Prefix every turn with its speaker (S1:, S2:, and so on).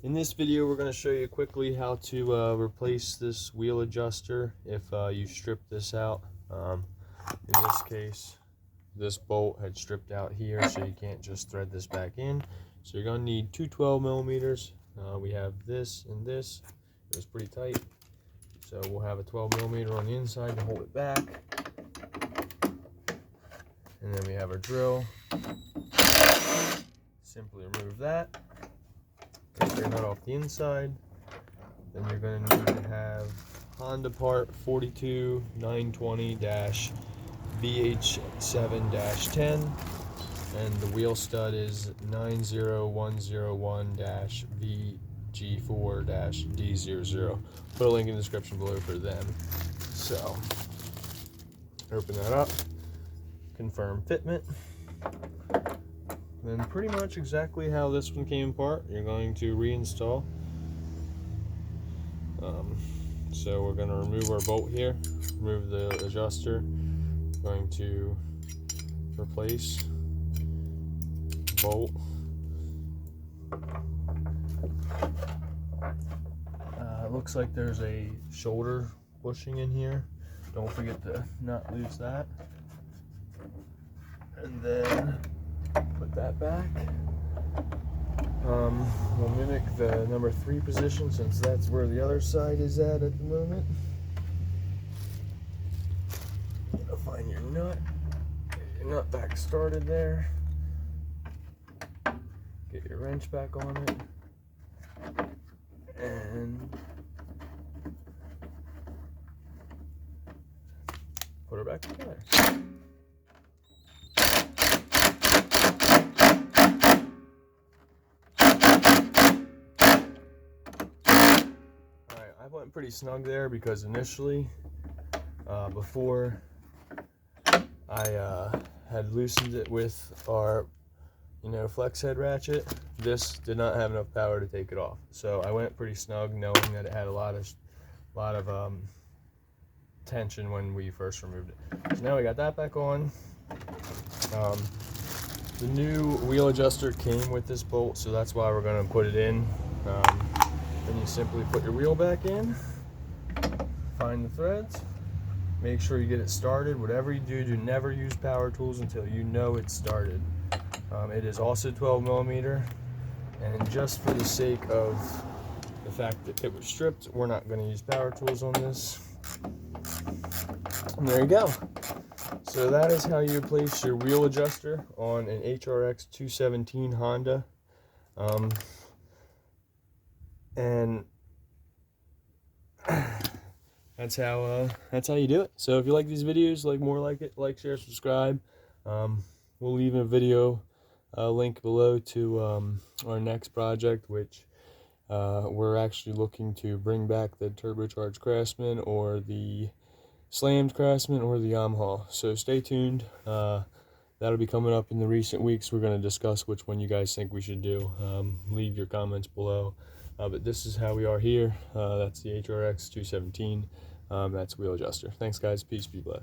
S1: In this video, we're going to show you quickly how to replace this wheel adjuster if you strip this out. In this case, this bolt had stripped out here, so you can't just thread this back in. So you're going to need two 12 millimeters. We have this and this. It was pretty tight, so we'll have a 12 millimeter on the inside to hold it back. And then we have our drill. Simply remove that. Take your nut off the inside. Then you're going to need to have Honda part 42920-VH7-10, and the wheel stud is 90101-VG4-D00. Put a link in the description below for them. So open that up, confirm fitment. Then pretty much exactly how this one came apart, you're going to reinstall. So we're going to remove our bolt here, remove the adjuster, going to replace bolt. It looks like there's a shoulder bushing in here. Don't forget to not lose that. And then put that back. We'll mimic the number 3 position since that's where the other side is at the moment. You'll find your nut. Get your nut back started there. Get your wrench back on it. And put her back together. I went pretty snug there because initially, before I had loosened it with our, flex head ratchet, this did not have enough power to take it off. So I went pretty snug, knowing that it had a lot of tension when we first removed it. So now we got that back on. The new wheel adjuster came with this bolt, so that's why we're going to put it in. Then you simply put your wheel back in, find the threads, make sure you get it started. Whatever you do, never use power tools until you know it's started. It is also 12 millimeter, and just for the sake of the fact that it was stripped, we're not going to use power tools on this. And there you go. So that is how you replace your wheel adjuster on an Hrx 217 Honda. And that's how you do it. So if you like these videos, like, share, subscribe. We'll leave a video link below to our next project, which we're actually looking to bring back the turbocharged Craftsman, or the slammed Craftsman, or the Yamaha. So stay tuned. That'll be coming up in the recent weeks. We're going to discuss which one you guys think we should do. Leave your comments below. But this is how we are here. That's the Hrx 217. That's wheel adjuster. Thanks, guys. Peace. Be blessed.